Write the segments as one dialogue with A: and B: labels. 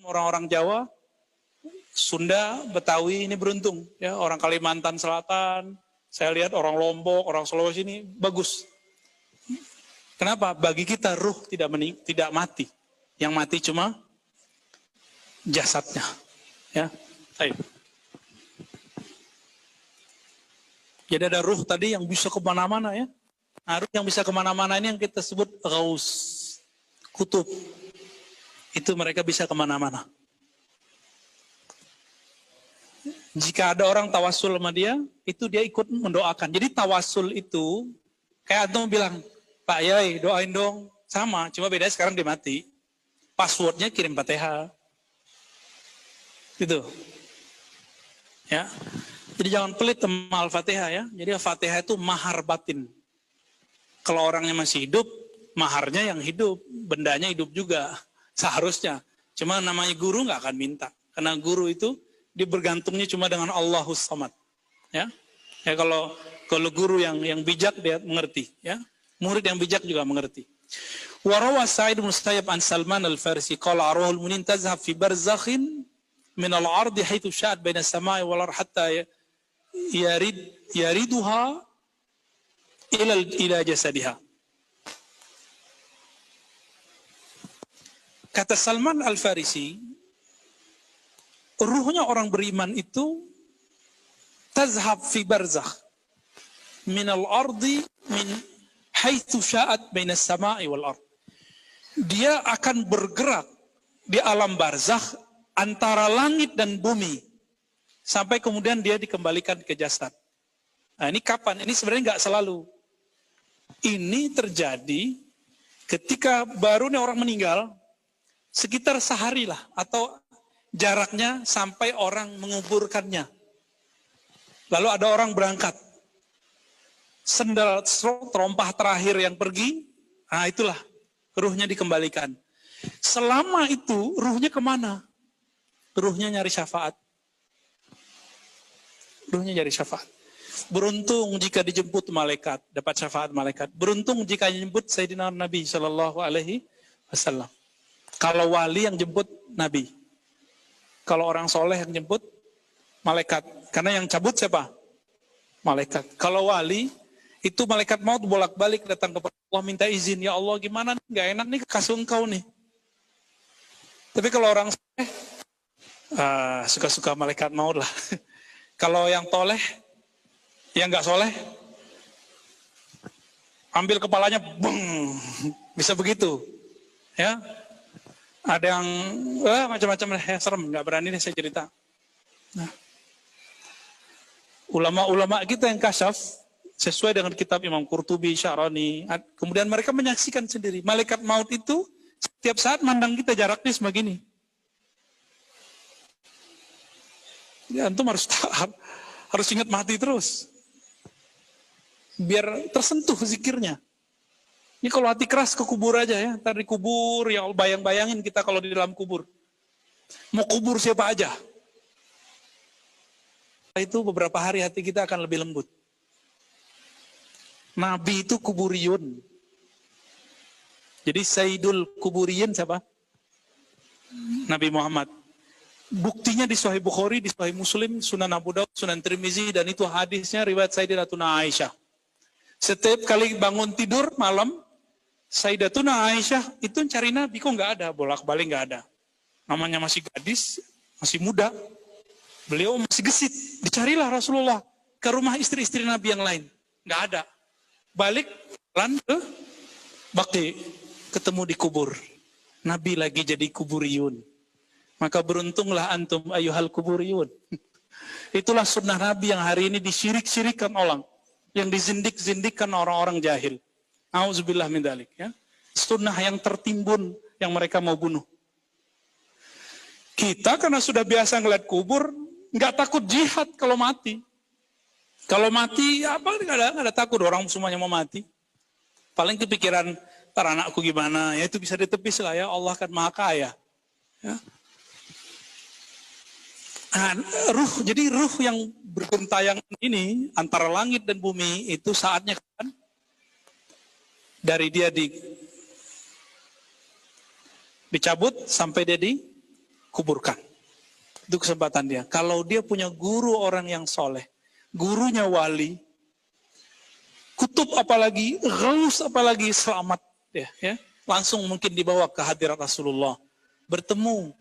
A: orang-orang Jawa, Sunda, Betawi ini beruntung. Ya, orang Kalimantan Selatan, saya lihat orang Lombok, orang Sulawesi ini bagus. Kenapa? Bagi kita ruh tidak mati. Yang mati cuma jasadnya. Ya, baik. Jadi ada ruh tadi yang bisa kemana-mana ya. Nah, ruh yang bisa kemana-mana ini yang kita sebut Ghaus, kutub. Itu mereka bisa kemana-mana. Jika ada orang tawasul sama dia, itu dia ikut mendoakan. Jadi tawasul itu, kayak antum bilang, Pak Yai doain dong. Sama, cuma bedanya sekarang dia mati. Passwordnya kirim Fatihah. Gitu. Ya. Jadi jangan pelit sama Al-Fatihah ya. Jadi Al-Fatihah itu mahar batin. Kalau orangnya masih hidup, maharnya yang hidup. Bendanya hidup juga. Seharusnya. Cuma namanya guru nggak akan minta. Karena guru itu, dia bergantungnya cuma dengan Allahus Samad. Ya. Ya kalau guru yang bijak dia mengerti. Ya. Murid yang bijak juga mengerti. Warawa Sa'id bin Musayyab an Salman al-Farisi qala arwahul mu'minin tazhab fi barzakhin min al-ardi haitsu sya'at baina as-sama'i wal ardh hatta yariduha ila jasadiha. Kata Salman al-Farisi, ruhnya orang beriman itu tazhab fi barzakh min al-ardi min haitsu sya'at baina as-sama'i wal ardh. Dia akan bergerak di alam barzakh antara langit dan bumi sampai kemudian dia dikembalikan ke jasad. Nah, ini kapan? Ini sebenarnya nggak selalu. Ini terjadi ketika baru nih orang meninggal sekitar sehari lah atau jaraknya sampai orang menguburkannya. Lalu ada orang berangkat. Sendal terompah terakhir yang pergi, nah itulah ruhnya dikembalikan. Selama itu ruhnya kemana? Ruhnya nyari syafaat. Ruhnya nyari syafaat. Beruntung jika dijemput malaikat, dapat syafaat malaikat. Beruntung jika dijemput Sayyidina Nabi Shallallahu Alaihi Wasallam. Kalau wali yang jemput Nabi, kalau orang soleh yang jemput malaikat. Karena yang cabut siapa? Malaikat. Kalau wali itu malaikat maut bolak-balik datang kepada Allah minta izin, ya Allah gimana nih, gak enak nih kasih engkau nih. Tapi kalau orang soleh, suka-suka malaikat maut lah. Kalau yang toleh, yang gak soleh, ambil kepalanya, beng, bisa begitu. Ya, ada yang macam-macam ya, serem, gak berani nih saya cerita. Nah, ulama-ulama kita yang kasyaf, sesuai dengan kitab Imam Qurtubi, Sya'rani, kemudian mereka menyaksikan sendiri. Malaikat maut itu setiap saat mandang kita jaraknya semagini. Ya, antum harus ingat mati terus. Biar tersentuh zikirnya. Ini kalau hati keras ke kubur aja ya. Ntar di kubur, ya bayang-bayangin kita kalau di dalam kubur. Mau kubur siapa aja. Itu beberapa hari hati kita akan lebih lembut. Nabi itu kuburiyun. Jadi Sayyidul Kuburiyun siapa? Nabi Muhammad. Buktinya di Sahih Bukhari, di Sahih Muslim, Sunan Abu Daud, Sunan Tirmizi, dan itu hadisnya riwayat Sayyidatuna Aisyah. Setiap kali bangun tidur malam, Sayyidatuna Aisyah itu cari Nabi, kok nggak ada, bolak-balik nggak ada. Namanya masih gadis, masih muda, beliau masih gesit. Dicarilah Rasulullah ke rumah istri-istri Nabi yang lain, nggak ada. Balik jalan ke Baqi, ketemu di kubur. Nabi lagi jadi kuburiyun. Maka beruntunglah antum ayyuhal kuburiyun. Itulah sunnah Nabi yang hari ini disyirik-syirikkan orang, yang dizindik-zindikkan orang-orang jahil. Auzubillah min dzalik ya. Sunnah yang tertimbun yang mereka mau bunuh. Kita karena sudah biasa ngeliat kubur, nggak takut jihad kalau mati. Kalau mati, apa nggak ada takut, orang semuanya mau mati. Paling kepikiran, ntar anakku gimana, ya itu bisa ditepis lah ya, Allah kan maha kaya. Ya. Nah, jadi ruh yang bergentayangan ini, antara langit dan bumi, itu saatnya kan, dari dia dicabut sampai dia kuburkan. Itu kesempatan dia. Kalau dia punya guru orang yang soleh, gurunya wali, kutub apalagi, ghaus apalagi, selamat dia, ya. Langsung mungkin dibawa ke hadirat Rasulullah, bertemu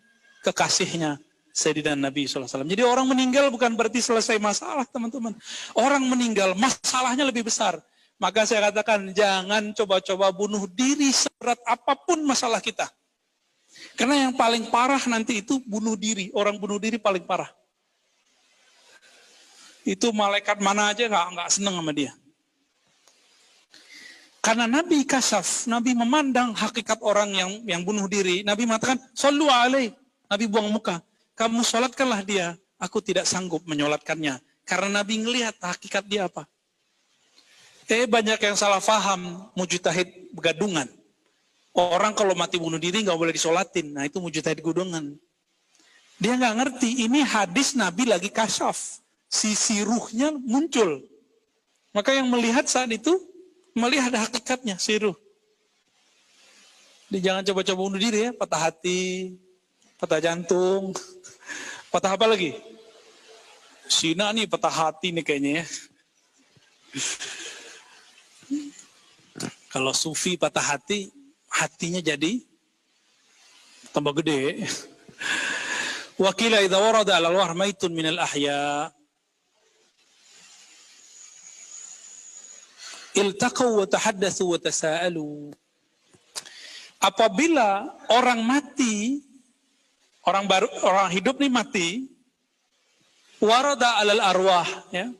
A: kekasihnya Sayyidina Nabi SAW. Jadi orang meninggal bukan berarti selesai masalah, teman-teman. Orang meninggal, masalahnya lebih besar. Maka saya katakan, jangan coba-coba bunuh diri seberat apapun masalah kita. Karena yang paling parah nanti itu bunuh diri. Orang bunuh diri paling parah. Itu malaikat mana aja nggak seneng sama dia. Karena Nabi kasyaf, Nabi memandang hakikat orang yang bunuh diri. Nabi mengatakan, "Shallu alaih." Nabi buang muka. Kamu sholatkanlah dia. Aku tidak sanggup menyolatkannya. Karena Nabi ngelihat hakikat dia apa. Banyak yang salah faham, mujtahid begadungan. Orang kalau mati bunuh diri nggak boleh disolatin. Nah itu mujtahid gudungan. Dia nggak ngerti. Ini hadis Nabi lagi kasyaf. Sisi ruhnya muncul. Maka yang melihat saat itu melihat hakikatnya si ruh. Dia jangan coba-coba bunuh diri ya. Patah hati, patah jantung, patah apa lagi? Sina nih patah hati nih kayaknya ya. Kalau sufi patah hati, hatinya jadi tambah gede. Wakila idza warada 'ala al-wahr maitun min al-ahya iltaqaw wa tahaddatsu wa tasaalu. Apabila orang mati, orang hidup nih mati, warada 'ala al-arwah ya.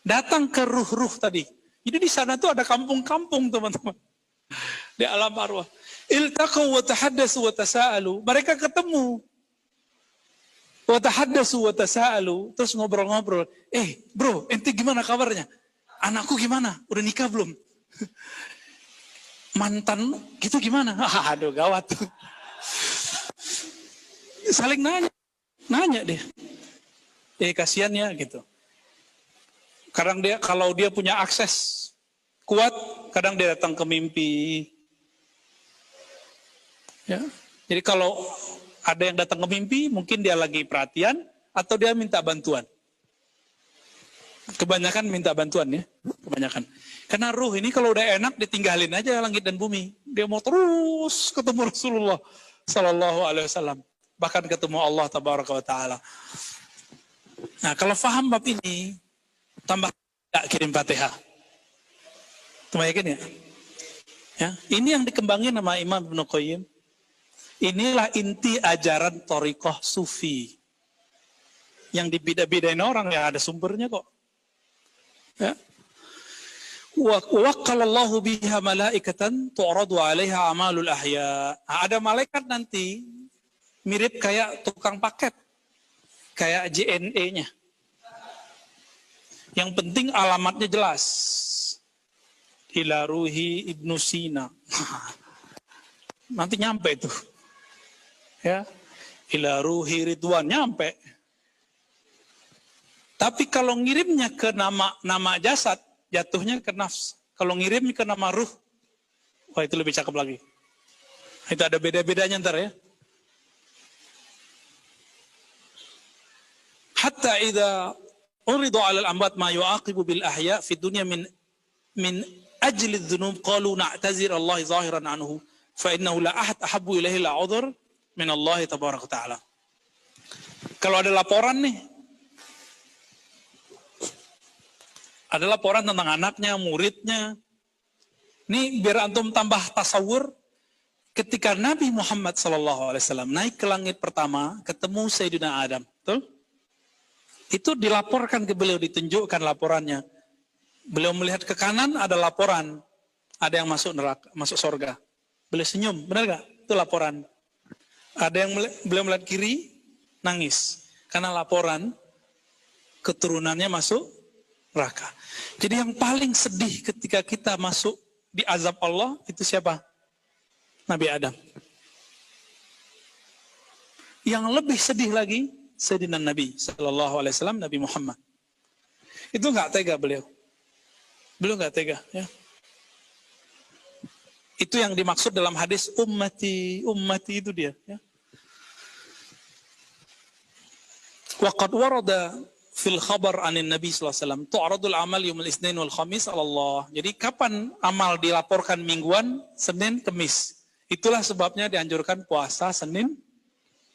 A: Datang ke ruh-ruh tadi. Jadi di sana tuh ada kampung-kampung, teman-teman. Di alam arwah. Iltaqaw wa tahaddatsu wa tasaalu. Mereka ketemu. Wa tahaddatsu wa tasaalu, terus ngobrol-ngobrol. Bro, ente gimana kabarnya? Anakku gimana? Udah nikah belum? Mantan gitu gimana? Aduh, gawat. Saling nanya deh. Kasihan ya gitu. Kadang dia, kalau dia punya akses kuat, kadang dia datang ke mimpi. Ya. Jadi kalau ada yang datang ke mimpi, mungkin dia lagi perhatian, atau dia minta bantuan. Kebanyakan minta bantuan ya, kebanyakan. Karena ruh ini kalau udah enak, ditinggalin aja langit dan bumi. Dia mau terus ketemu Rasulullah Sallallahu Alaihi Wasallam. Bahkan ketemu Allah Tabaraka wa Ta'ala. Nah kalau faham bab ini, tambah tak kirim Fatihah. Cuma yakin ya? Ya, ini yang dikembangin sama Imam Ibnu Qayyim. Inilah inti ajaran thariqah sufi. Yang dibeda-bedain orang ya ada sumbernya kok. Ya. Wa waqalallahu biha malaikatan tu'radu 'alaiha amalul ahya. Ada malaikat nanti mirip kayak tukang paket. Kayak JNE-nya. Yang penting alamatnya jelas. Ila ruhi Ibnu Sina. Nanti nyampe itu. Ya. Ila ruhi Ridwan nyampe. Tapi kalau ngirimnya ke nama jasad, jatuhnya ke nafs. Kalau ngirimnya ke nama ruh, wah itu lebih cakep lagi. Itu ada beda-bedanya ntar ya. Hatta idza uridu 'ala al-amwat ma yu'aqibu bil ahya fi dunya min ajli adh-dhunub qalu na'tazir Allah zahiran anhu fa innahu la ahad ahabbu ilaihi la 'udhr min Allah tabaraka ta'ala. Kalau ada laporan nih, ada laporan tentang anaknya, muridnya. Nih biar antum tambah tasawur, ketika Nabi Muhammad SAW naik ke langit pertama, ketemu Sayyidina Adam, betul? Itu dilaporkan ke beliau, ditunjukkan laporannya. Beliau melihat ke kanan, ada laporan, ada yang masuk neraka, masuk surga. Beliau senyum, benar gak? Itu laporan. Ada yang beliau melihat kiri, nangis, karena laporan keturunannya masuk neraka. Jadi yang paling sedih ketika kita masuk di azab Allah itu siapa? Nabi Adam. Yang lebih sedih lagi Sayyidina Nabi Sallallahu Alaihi Wasallam, Nabi Muhammad. Itu nggak tega beliau. Beliau nggak tega. Ya. Itu yang dimaksud dalam hadis ummati, ummati itu dia. Ya. Waqad warada fil khabar anin Nabi sallallahu alaihi wasallam tu'radul amal yaumul Itsnain wal Khamis 'ala Allah. Jadi kapan amal dilaporkan mingguan? Senin, Kamis. Itulah sebabnya dianjurkan puasa Senin,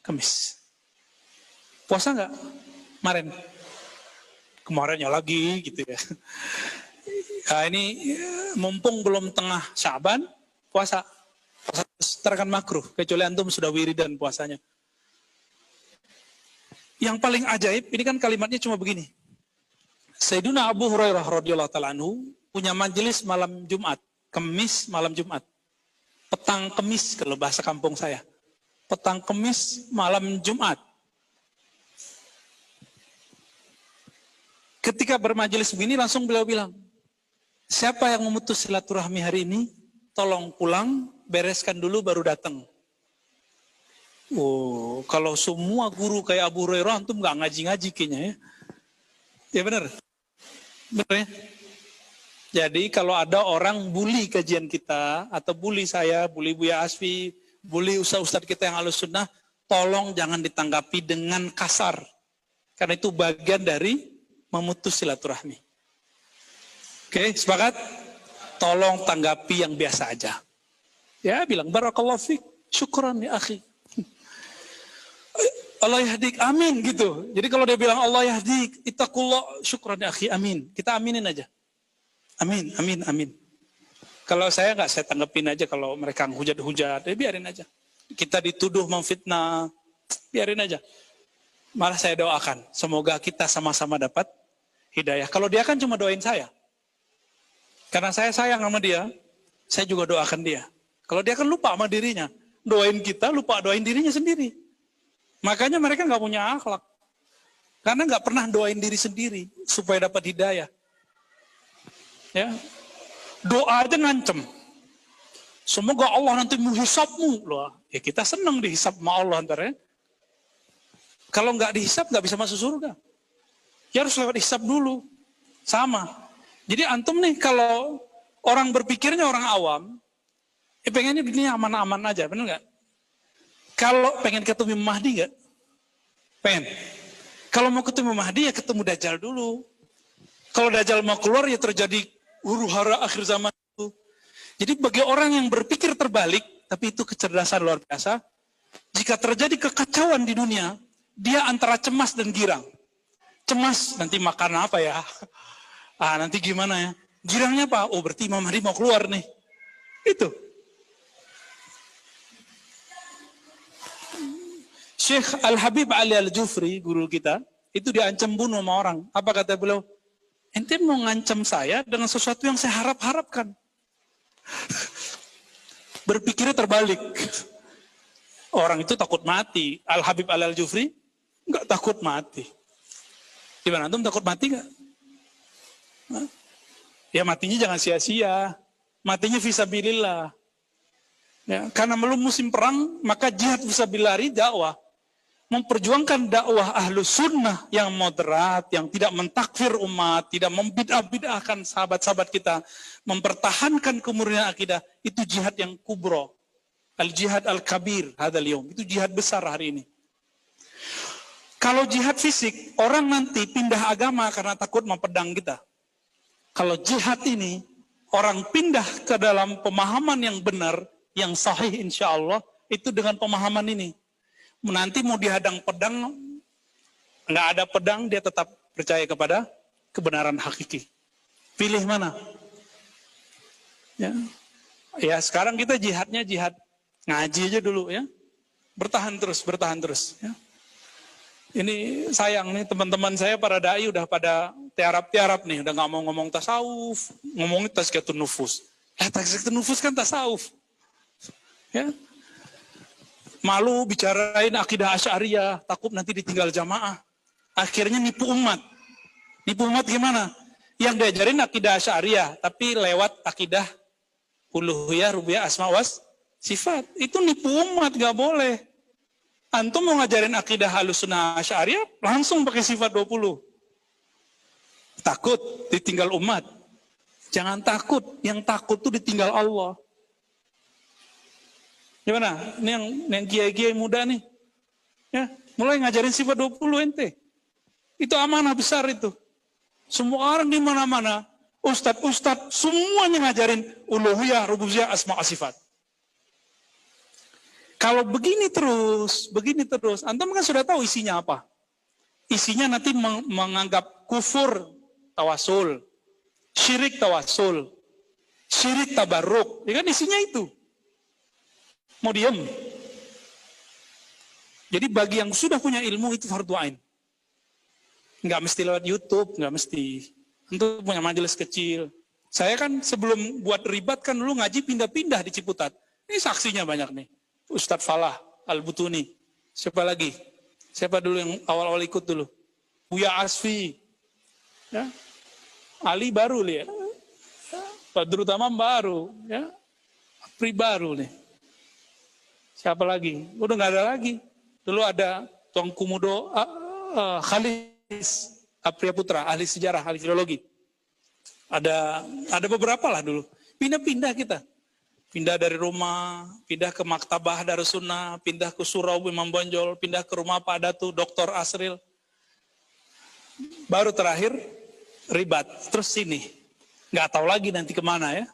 A: Kamis. Puasa enggak? Kemarinnya lagi gitu ya. Nah, ini mumpung belum tengah Sya'ban, puasa terkan makruh, kecuali antum sudah wiridan puasanya. Yang paling ajaib, ini kan kalimatnya cuma begini. Sayyiduna Abu Hurairah radhiyallahu ta'ala anhu punya majelis malam Jumat, Kemis malam Jumat. Petang Kemis kalau bahasa kampung saya. Petang Kemis malam Jumat. Ketika bermajelis begini langsung beliau bilang, siapa yang memutus silaturahmi hari ini, tolong pulang, bereskan dulu baru datang. Oh, kalau semua guru kayak Abu Hurairah, antum nggak ngaji-ngaji kayaknya ya. Ya benar. Benar ya? Jadi kalau ada orang bully kajian kita, atau bully saya, bully Buya Asfi, bully ustaz-ustaz kita yang Ahlus Sunnah, tolong jangan ditanggapi dengan kasar. Karena itu bagian dari memutus silaturahmi. Oke, sepakat? Tolong tanggapi yang biasa aja. Ya, bilang, barakallahu fiik, syukran ya akhi. Allah yahdik, amin gitu. Jadi kalau dia bilang Allah yahdik, ittaqullah, syukran ya akhi, amin. Kita aminin aja. Amin, amin, amin. Kalau saya nggak, saya tanggepin aja kalau mereka hujat-hujat, ya biarin aja. Kita dituduh memfitnah, biarin aja. Malah saya doakan, semoga kita sama-sama dapat hidayah. Kalau dia kan cuma doain saya. Karena saya sayang sama dia, saya juga doakan dia. Kalau dia kan lupa sama dirinya, doain kita, lupa doain dirinya sendiri. Makanya mereka nggak punya akhlak. Karena nggak pernah doain diri sendiri supaya dapat hidayah. Ya, doa aja ngancem. Semoga Allah nanti menghisapmu loh. Ya kita senang dihisap sama Allah antara. Kalau nggak dihisap nggak bisa masuk surga. Ya harus lewat hisap dulu. Sama. Jadi antum nih kalau orang berpikirnya orang awam, pengennya dunia aman-aman aja, benar nggak? Kalau pengen ketemu Mahdi nggak? Pengen. Kalau mau ketemu Mahdi ya ketemu Dajjal dulu. Kalau Dajjal mau keluar ya terjadi huru-hara akhir zaman itu. Jadi bagi orang yang berpikir terbalik, tapi itu kecerdasan luar biasa, jika terjadi kekacauan di dunia, dia antara cemas dan girang. Cemas, nanti makan apa ya? Nanti gimana ya? Girangnya apa? Oh berarti Imam Mahdi mau keluar nih. Itu. Syekh Al-Habib Ali Al-Jufri, guru kita, itu diancam bunuh sama orang. Apa kata beliau? Ente mau ngancam saya dengan sesuatu yang saya harap-harapkan. Berpikirnya terbalik. Orang itu takut mati. Al-Habib Ali Al-Jufri nggak takut mati. Gimana? Antum takut mati nggak? Ya matinya jangan sia-sia. Matinya fisabilillah. Ya, karena belum musim perang, maka jihad fisabilillah dakwah. Memperjuangkan dakwah Ahlus Sunnah yang moderat, yang tidak mentakfir umat, tidak membid'ah-bid'ahkan sahabat-sahabat kita, mempertahankan kemurnian akidah, itu jihad yang kubro. Al-jihad al-kabir hadal yaum. Itu jihad besar hari ini. Kalau jihad fisik, orang nanti pindah agama karena takut mempedang kita. Kalau jihad ini, orang pindah ke dalam pemahaman yang benar, yang sahih insya Allah, itu dengan pemahaman ini. Nanti mau dihadang pedang, nggak ada pedang, dia tetap percaya kepada kebenaran hakiki. Pilih mana? Ya sekarang kita jihadnya jihad ngaji aja dulu ya. Bertahan terus. Ya. Ini sayang nih teman-teman saya para dai udah pada tiarap-tiarap nih, udah nggak mau ngomong tasawuf, ngomongin tazkiyatun nufus. Tazkiyatun nufus kan tasawuf. Ya. Malu bicarain akidah Asy'ariyah, takut nanti ditinggal jamaah. Akhirnya nipu umat. Nipu umat gimana? Yang diajarin akidah Asy'ariyah, tapi lewat akidah uluhiyah, rububiyah, asma was sifat. Itu nipu umat, gak boleh. Antum mau ngajarin akidah Ahlussunnah Asy'ariyah, langsung pakai sifat 20. Takut ditinggal umat. Jangan takut, yang takut tuh ditinggal Allah. Gimana? Ini yang kiai-kiai muda nih. Ya, mulai ngajarin sifat 20 ente. Itu amanah besar itu. Semua orang di mana-mana, ustadz semuanya ngajarin uluhiyah, rububiyah, asma wa sifat. Kalau begini terus, antum kan sudah tahu isinya apa. Isinya nanti menganggap kufur tawasul, syirik tawasul, syirik tabarruk. Ya kan isinya itu. Mau diem. Jadi bagi yang sudah punya ilmu itu fardu ain. Nggak mesti lewat YouTube, nggak mesti. Untuk punya majelis kecil. Saya kan sebelum buat ribat kan dulu ngaji pindah-pindah di Ciputat. Ini saksinya banyak nih. Ustadz Falah Al-Butuni. Siapa lagi? Siapa dulu yang awal-awal ikut dulu? Buya Asfi. Ya. Ali baru lihat. Badrul Tamam baru. Ya. Apri baru nih. Siapa lagi? Udah nggak ada lagi. Dulu ada Tuang Kumudo Khalis Apriya Putra, ahli sejarah, ahli filologi. Ada beberapa lah dulu. Pindah-pindah kita. Pindah dari rumah, pindah ke Maktabah Darussunnah, pindah ke Surau Imam Bonjol, pindah ke rumah Pak Datu, Dr. Asril. Baru terakhir ribat, terus sini. Nggak tahu lagi nanti kemana ya.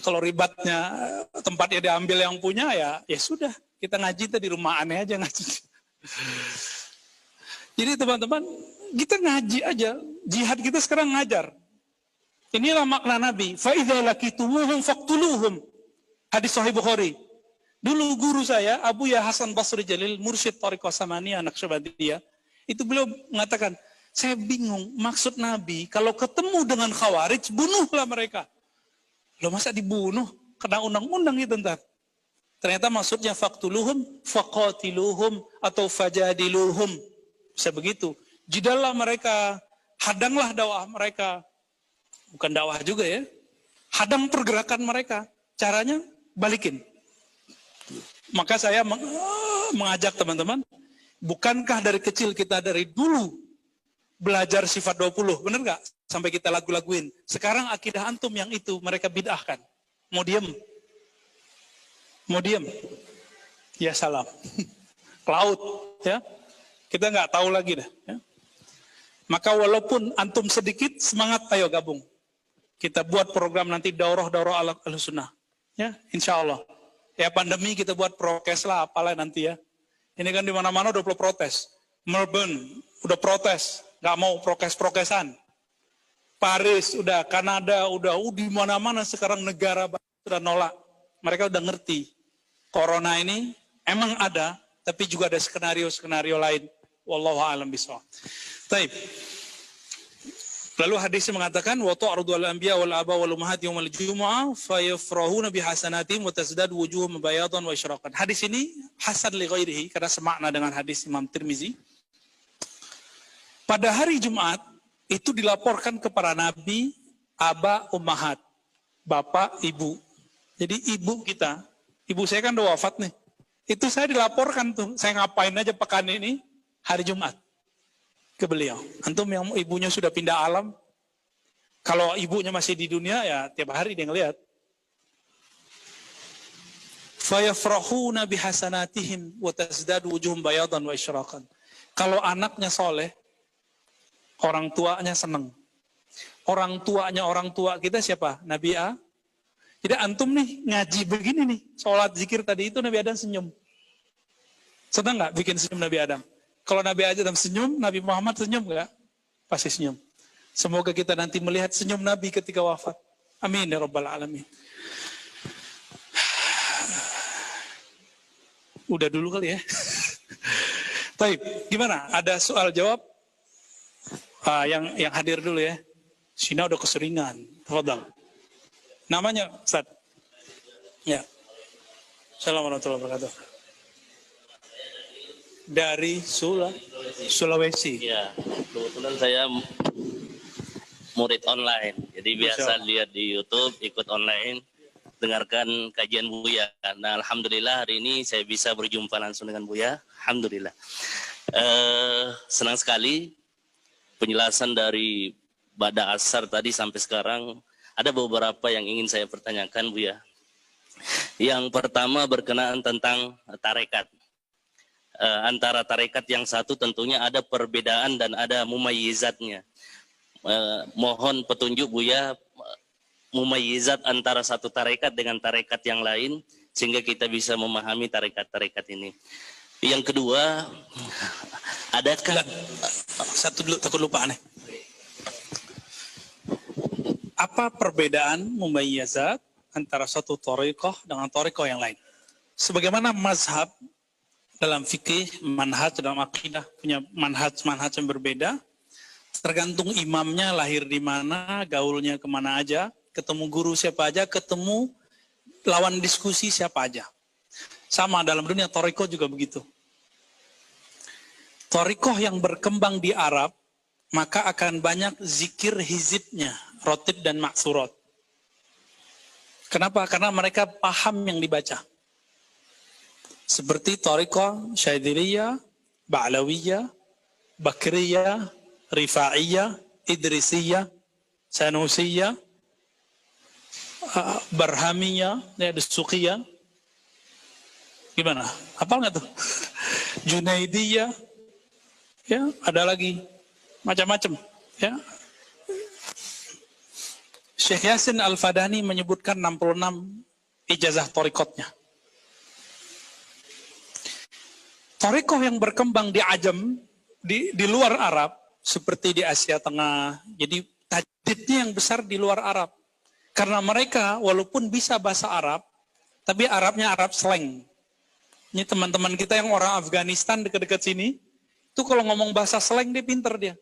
A: Kalau ribatnya tempatnya diambil yang punya ya sudah. Kita ngaji di rumah aneh aja ngaji. Jadi teman-teman, kita ngaji aja. Jihad kita sekarang ngajar. Inilah makna Nabi. فَإِذَا لَكِتُمُوهُمْ فَاقْتُلُوهُمْ. Hadis Sahih Bukhari. Dulu guru saya, Abu Ya Hasan Basri Jalil, Mursyid Thariqah Samaniyah, Naqsyabandiyah, itu beliau mengatakan, saya bingung maksud Nabi, kalau ketemu dengan Khawarij, bunuhlah mereka. Loh masa dibunuh? Kena undang-undang itu ntar. Ternyata maksudnya faqtuluhum, faqatiluhum, atau fajadiluhum. Bisa begitu. Jidallah mereka, hadanglah dakwah mereka. Bukan dakwah juga ya. Hadang pergerakan mereka. Caranya balikin. Maka saya mengajak teman-teman, bukankah dari kecil kita dari dulu belajar sifat 20, benar nggak? Sampai kita lagu-laguin. Sekarang akidah antum yang itu mereka bid'ahkan. Mau diem? Mau diem? Ya salam. Laut, ya. Kita nggak tahu lagi dah. Ya. Maka walaupun antum sedikit, semangat ayo gabung. Kita buat program nanti daurah-daurah al-sunnah. Ya, insya Allah. Ya pandemi kita buat prokes lah, apalah nanti ya. Ini kan di mana-mana udah protes. Melbourne udah protes, nggak mau prokes-prokesan. Paris udah, Kanada udah, di mana-mana sekarang negara sudah nolak. Mereka udah ngerti. Corona ini emang ada, tapi juga ada skenario-skenario lain. Wallahu a'lam bishawab. Baik. Lalu hadis mengatakan wa ta'rudu al-anbiya wal aba wal ummahat yaumal jumu'ah fayafrahuna bihasanatihim wa tazdadu wujuhum bayadan wa isyraqan. Hadis ini hasan li ghairihi karena semakna dengan hadis Imam Tirmizi. Pada hari Jumat itu dilaporkan kepada Nabi aba ummahat, bapak, ibu. Jadi ibu kita, ibu saya kan udah wafat nih. Itu saya dilaporkan tuh, saya ngapain aja pekan ini hari Jumat ke beliau. Antum yang ibunya sudah pindah alam, kalau ibunya masih di dunia ya tiap hari dia ngelihat. Fayafrahuna bihasanatihim wa tazdadu wujuhum bayadan wa isyraqan. Kalau anaknya soleh, orang tuanya senang. Orang tua kita siapa? Nabi A. Jadi antum nih ngaji begini nih, sholat zikir tadi itu Nabi Adam senyum. Senang nggak bikin senyum Nabi Adam? Kalau Nabi Adam senyum, Nabi Muhammad senyum nggak? Pasti senyum. Semoga kita nanti melihat senyum Nabi ketika wafat. Amin ya rabbal alamin. Udah dulu kali ya. Baik, gimana? Ada soal jawab? Yang hadir dulu ya. Sina udah keseringan. Tafadhal. Namanya Ustaz? Ya. Assalamualaikum warahmatullahi wabarakatuh. Dari Sulawesi.
B: Ya, kebetulan saya murid online. Jadi biasa lihat di YouTube, ikut online, dengarkan kajian Buya. Nah, alhamdulillah hari ini saya bisa berjumpa langsung dengan Buya. Alhamdulillah. Senang sekali penjelasan dari Bada Asar tadi sampai sekarang. Ada beberapa yang ingin saya pertanyakan, Buya. Yang pertama berkenaan tentang tarekat. antara tarekat yang satu tentunya ada perbedaan dan ada mumayyizatnya. Mohon petunjuk Buya mumayyizat antara satu tarekat dengan tarekat yang lain sehingga kita bisa memahami tarekat-tarekat ini. Yang kedua, adakah
A: satu dulu takut lupa aneh. Apa perbedaan mumayyizat antara satu thariqah dengan thariqah yang lain? Sebagaimana mazhab dalam fikih, manhaj dalam akidah punya manhaj yang berbeda, tergantung imamnya lahir di mana, gaulnya kemana aja, ketemu guru siapa aja, ketemu lawan diskusi siapa aja. Sama dalam dunia thariqah juga begitu. Thariqah yang berkembang di Arab, maka akan banyak zikir hizibnya, rotib dan maksurat. Kenapa? Karena mereka paham yang dibaca. Seperti thariqah Syadziliyah, Ba'lawiyah, Bakriyah, Rifa'iyah, Idrisiyah, Sanusiyah, Barhamiyah, Dasuqiyah. Gimana? Hafal nggak tuh? Junaidiyah, ya ada lagi macam-macam. Ya. Syekh Yasin Al-Fadani menyebutkan 66 ijazah thariqatnya. Thariqah yang berkembang di Ajam, di luar Arab, seperti di Asia Tengah. Jadi tajdidnya yang besar di luar Arab. Karena mereka walaupun bisa bahasa Arab, tapi Arabnya Arab slang. Ini teman-teman kita yang orang Afghanistan dekat-dekat sini, itu kalau ngomong bahasa slang dia pinter dia.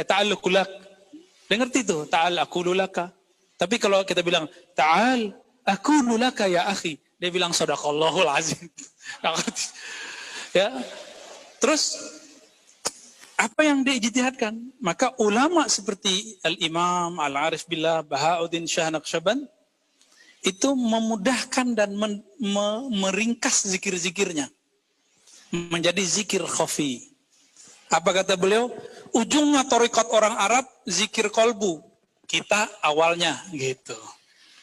A: Ta'al kulak. Dia ngerti tuh, ta'al akululaka. Tapi kalau kita bilang, ta'al akululaka ya akhi. Dia bilang, sadaqallahul azim. Ya. Terus, apa yang diijtihadkan? Maka ulama seperti Al-Imam, Al-Arif Billah, Bahauddin Shah Naqsyaband, itu memudahkan dan meringkas zikir-zikirnya. Menjadi zikir khafi. Apa kata beliau? Ujungnya thariqat orang Arab, zikir kolbu. Kita awalnya, gitu.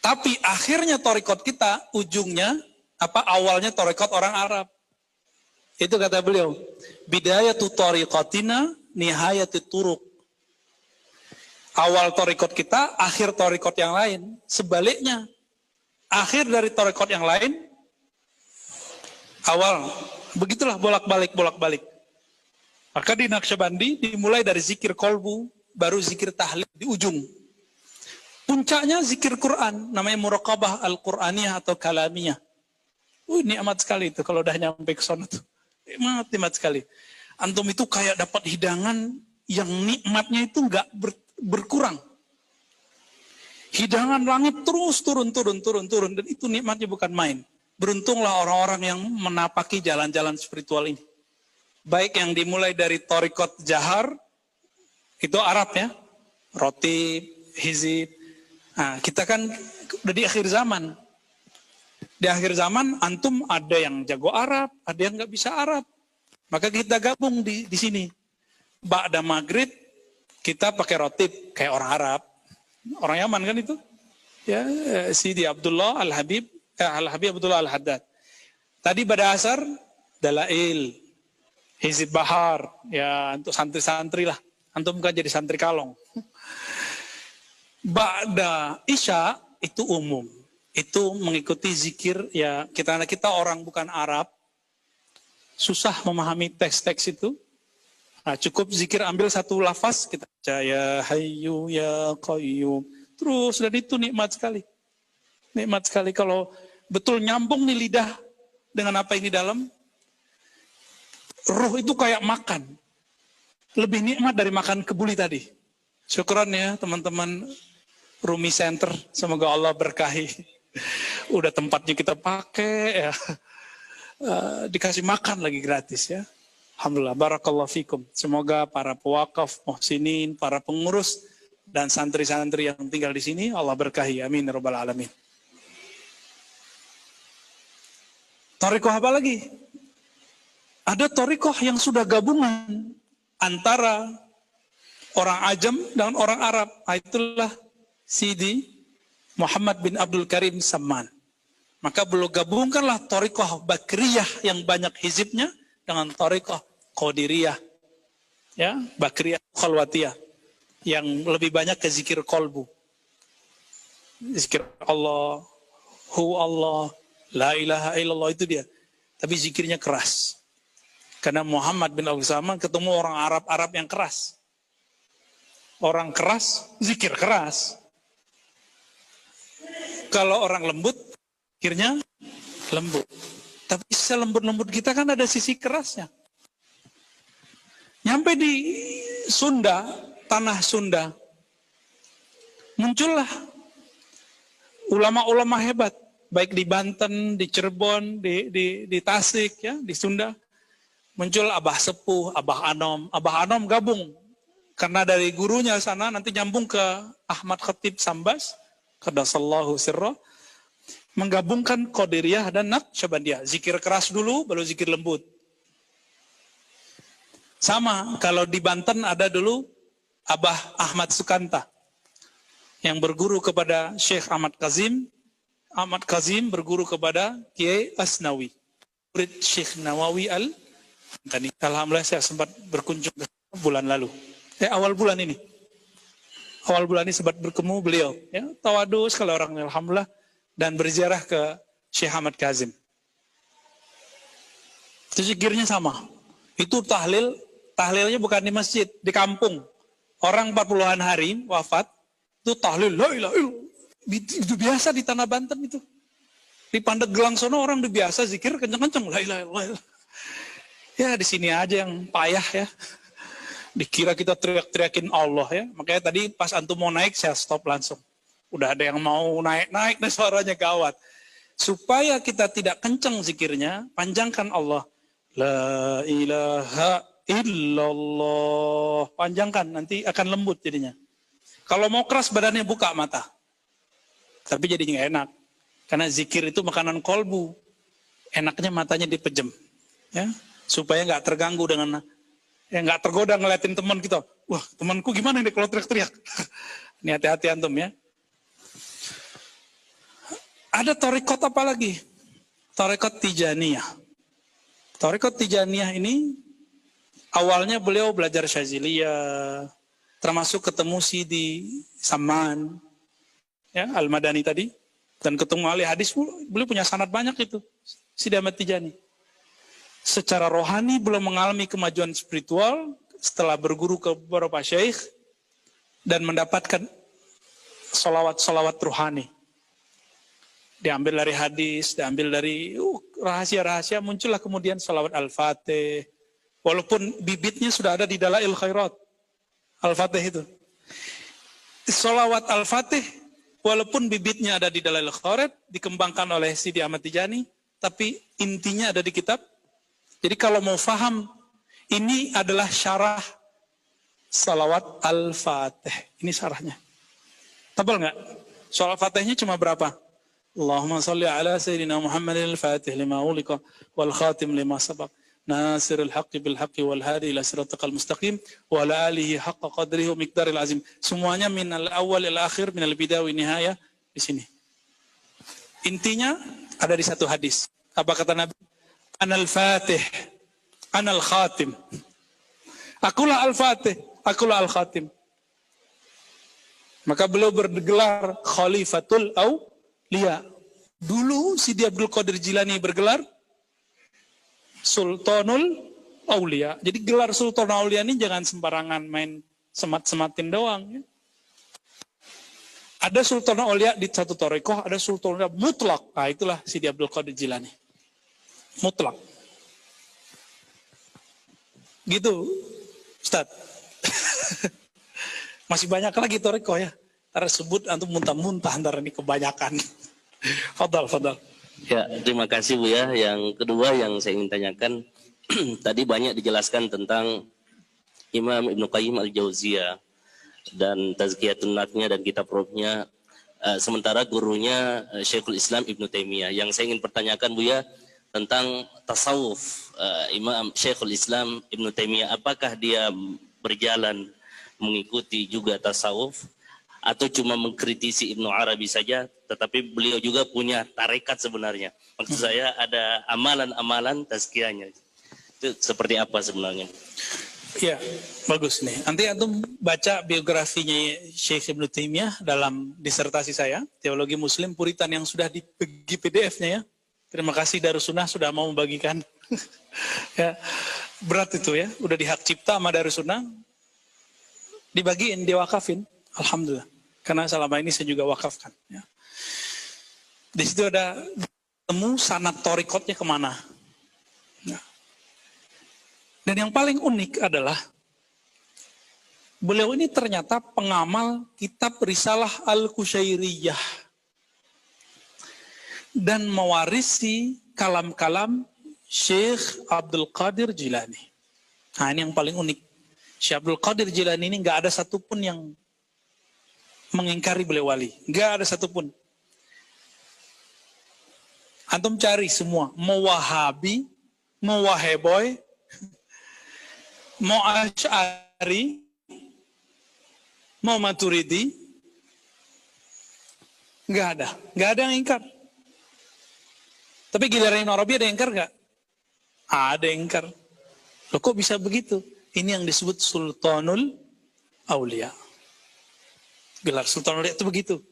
A: Tapi akhirnya thariqat kita, ujungnya, awalnya thariqat orang Arab. Itu kata beliau. Bidayatu thariqatina nihayatu turuq. Awal thariqat kita, akhir thariqat yang lain. Sebaliknya. Akhir dari thariqat yang lain, awal. Begitulah bolak-balik. Maka di Naqsyabandi dimulai dari zikir kolbu, baru zikir tahlil di ujung. Puncaknya zikir Quran, namanya muraqabah al-Quraniyah atau kalamiyah. Nikmat sekali itu kalau udah nyampe ke sana tuh. Nikmat sekali. Antum itu kayak dapat hidangan yang nikmatnya itu nggak berkurang. Hidangan langit terus turun. Dan itu nikmatnya bukan main. Beruntunglah orang-orang yang menapaki jalan-jalan spiritual ini. Baik yang dimulai dari thariqat jahar, itu Arab ya. Rotib, hizib. Nah, kita kan udah di akhir zaman. Di akhir zaman, antum ada yang jago Arab, ada yang nggak bisa Arab. Maka kita gabung di sini. Ba'da maghrib, kita pakai rotib, kayak orang Arab. Orang Yaman kan itu. Ya, Sidi Abdullah Al-Habib Abdullah Al-Haddad. Tadi pada asar, Dalail, Hizib Bahar, ya untuk santri-santri lah. Antum kan jadi santri kalong. Ba'da Isya, itu umum. Itu mengikuti zikir, ya kita orang bukan Arab, susah memahami teks-teks itu. Nah, cukup zikir ambil satu lafaz, kita baca ya hayyu ya qayyum. Terus, dan itu nikmat sekali. Nikmat sekali kalau betul nyambung nih lidah dengan apa yang di dalam. Ruh itu kayak makan. Lebih nikmat dari makan kebuli tadi. Syukran ya teman-teman Rumi Center. Semoga Allah berkahi. Udah tempatnya kita pakai ya. Dikasih makan lagi gratis ya. Alhamdulillah, barakallahu fikum. Semoga para pewakaf, muhsinin, para pengurus, dan santri-santri yang tinggal di sini, Allah berkahi. Amin, ya rabbal alamin. Thariqah apa lagi? Ada thariqah yang sudah gabungan antara orang Ajam dan orang Arab. Itulah Sidi Muhammad bin Abdul Karim Samman. Maka beliau gabungkanlah Thariqah Bakriyah yang banyak hizibnya dengan Thariqah Qadiriyah. Ya, Bakriyah Khalwatiyah yang lebih banyak ke zikir kolbu. Zikir Allah, Hu Allah, La ilaha illallah itu dia. Tapi zikirnya keras. Karena Muhammad bin Abdul Zaman ketemu orang Arab yang keras. Orang keras, zikir keras. Kalau orang lembut, zikirnya lembut. Tapi selembut-lembut kita kan ada sisi kerasnya. Nyampe di Sunda, tanah Sunda, muncullah ulama-ulama hebat. Baik di Banten, di Cirebon, di Tasik, ya, di Sunda. Muncul Abah Sepuh, Abah Anom. Abah Anom gabung. Karena dari gurunya sana nanti nyambung ke Ahmad Khatib Sambas. Qaddasallahu sirra. Menggabungkan Qadiriyah dan Naqsyabandiyah. Zikir keras dulu, baru zikir lembut. Sama, kalau di Banten ada dulu Abah Ahmad Sukanta. Yang berguru kepada Syekh Ahmad Kazim. Ahmad Kazim berguru kepada Kiai Asnawi. Murid Syekh Nawawi Al-Tani. Alhamdulillah saya sempat berkunjung bulan lalu. Awal bulan ini. Awal bulan ini sempat bertemu beliau. Ya, tawadu sekali orang, alhamdulillah. Dan berziarah ke Syekh Ahmad Kazim. Itu zikirnya sama. Itu tahlilnya bukan di masjid, di kampung. Orang 40-an hari wafat, itu tahlil, la ilaha illallah. Itu biasa di tanah Banten itu. Di Pandeglang sono orang udah biasa zikir kenceng-kenceng, la ilaha illallah. Ya di sini aja yang payah ya. Dikira kita teriak-teriakin Allah ya. Makanya tadi pas antum mau naik saya stop langsung. Udah ada yang mau naik nih suaranya gawat. Supaya kita tidak kenceng zikirnya, panjangkan Allah. La ilaha illallah. Panjangkan, nanti akan lembut jadinya. Kalau mau keras badannya buka mata. Tapi jadinya nggak enak. Karena zikir itu makanan kolbu. Enaknya matanya dipejem. Ya, supaya nggak terganggu dengan, nggak tergoda ngeliatin teman kita. Wah, temanku gimana nih kalau teriak-teriak? Ini hati-hati antum ya. Ada Thariqat apa lagi? Thariqat Tijaniyah. Thariqat Tijaniyah ini awalnya beliau belajar Syaziliyah, termasuk ketemu Sidi Saman, ya, Al-Madani tadi, dan ketemu ahli hadis, beliau punya sanad banyak itu, Sidi Ahmad Tijani. Secara rohani belum mengalami kemajuan spiritual setelah berguru ke beberapa syekh dan mendapatkan solawat-solawat rohani. Diambil dari hadis, diambil dari rahasia-rahasia, muncullah kemudian salawat Al-Fatih. Walaupun bibitnya sudah ada di Dalail Khairat. Al-Fatih itu. Salawat Al-Fatih, walaupun bibitnya ada di Dalail Khairat, dikembangkan oleh Sidi Ahmad Tijani, tapi intinya ada di kitab. Jadi kalau mau faham, ini adalah syarah salawat Al-Fatih. Ini syarahnya. Tebal nggak? Salawat Fatihnya cuma berapa? Allahumma salli ala Sayyidina Muhammadin al-Fatih lima ulika wal khatim lima sabaq nasiril haqqi bil haqqi wal hadi ila siratal mustaqim wa ala alihi haqqa qadrihi wa miqdaril azim. Semuanya min al-awwal ila akhir, min al-bidayah wa nihayah di sini. Intinya ada di satu hadis. Apa kata Nabi? Anal Fatih, anal Khatim. Akulah Al-Fatih, akulah Al-Khatim. Maka beliau bergelar Khalifatul Auliya. Dulu Sidi Abdul Qadir Jilani bergelar Sultanul Auliya. Jadi gelar Sultanul Auliya ini jangan sembarangan main semat-sematin doang. Ya. Ada Sultanul Auliya di satu thariqah, ada Sultanul Auliya mutlak. Nah itulah Sidi Abdul Qadir Jilani. Mutlak. Gitu, Ustaz. Masih banyak lagi thariqah ya. Ntar sebut antum muntah-muntah ntar ini kebanyakan. Fadal.
B: Ya, terima kasih Bu ya. Yang kedua yang saya ingin tanyakan, tadi banyak dijelaskan tentang Imam Ibnu Qayyim Al-Jauziyah dan Tazkiyatun Nafsnya dan kitab rohnya. Sementara gurunya Syekhul Islam Ibnu Taimiyah. Yang saya ingin pertanyakan Bu ya, tentang tasawuf Imam Syekhul Islam Ibnu Taimiyah. Apakah dia berjalan mengikuti juga tasawuf atau cuma mengkritisi Ibnu Arabi saja, tetapi beliau juga punya tarekat sebenarnya. Maksud saya ada amalan-amalan tazkiyahnya. Itu seperti apa sebenarnya?
A: Ya, bagus nih. Nanti antum baca biografinya Syekh Ibnu Taimiyah dalam disertasi saya, Teologi Muslim Puritan, yang sudah dibagi PDF-nya ya. Terima kasih Darussunnah sudah mau membagikan. Ya, berat itu ya, udah dihak cipta sama Darussunnah, dibagiin, diwakafin, alhamdulillah. Karena selama ini saya juga wakafkan. Ya. Di situ ada temu sanad torikotnya kemana. Ya. Dan yang paling unik adalah beliau ini ternyata pengamal kitab Risalah Al-Qusyairiyah dan mewarisi kalam-kalam Syekh Abdul Qadir Jilani. Nah, ini yang paling unik. Syekh Abdul Qadir Jilani ini nggak ada satupun yang mengingkari beliau wali. Nggak ada satupun. Antum cari semua. Mau Wahabi, mau Waheboy, mau Asy'ari, mau Maturidi. Nggak ada. Nggak ada yang ingkar. Tapi giliran Ibnu Arabi ada yang ingkar nggak? Ada yang ingkar. Loh kok bisa begitu? Ini yang disebut Sultanul Aulia. Gelar Sultanul Aulia itu begitu.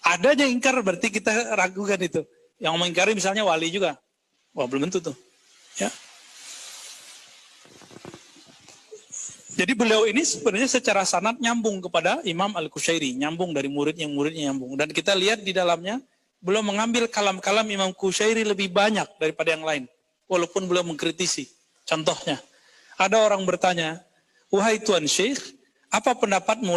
A: Ada yang ingkar berarti kita ragukan itu. Yang mengingkari misalnya wali juga. Wah belum tentu tuh. Ya. Jadi beliau ini sebenarnya secara sanad nyambung kepada Imam Al-Qusyairi. Nyambung dari muridnya nyambung. Dan kita lihat di dalamnya, beliau mengambil kalam-kalam Imam Qusyairi lebih banyak daripada yang lain. Walaupun beliau mengkritisi. Contohnya, ada orang bertanya, wahai Tuan Syekh, apa pendapatmu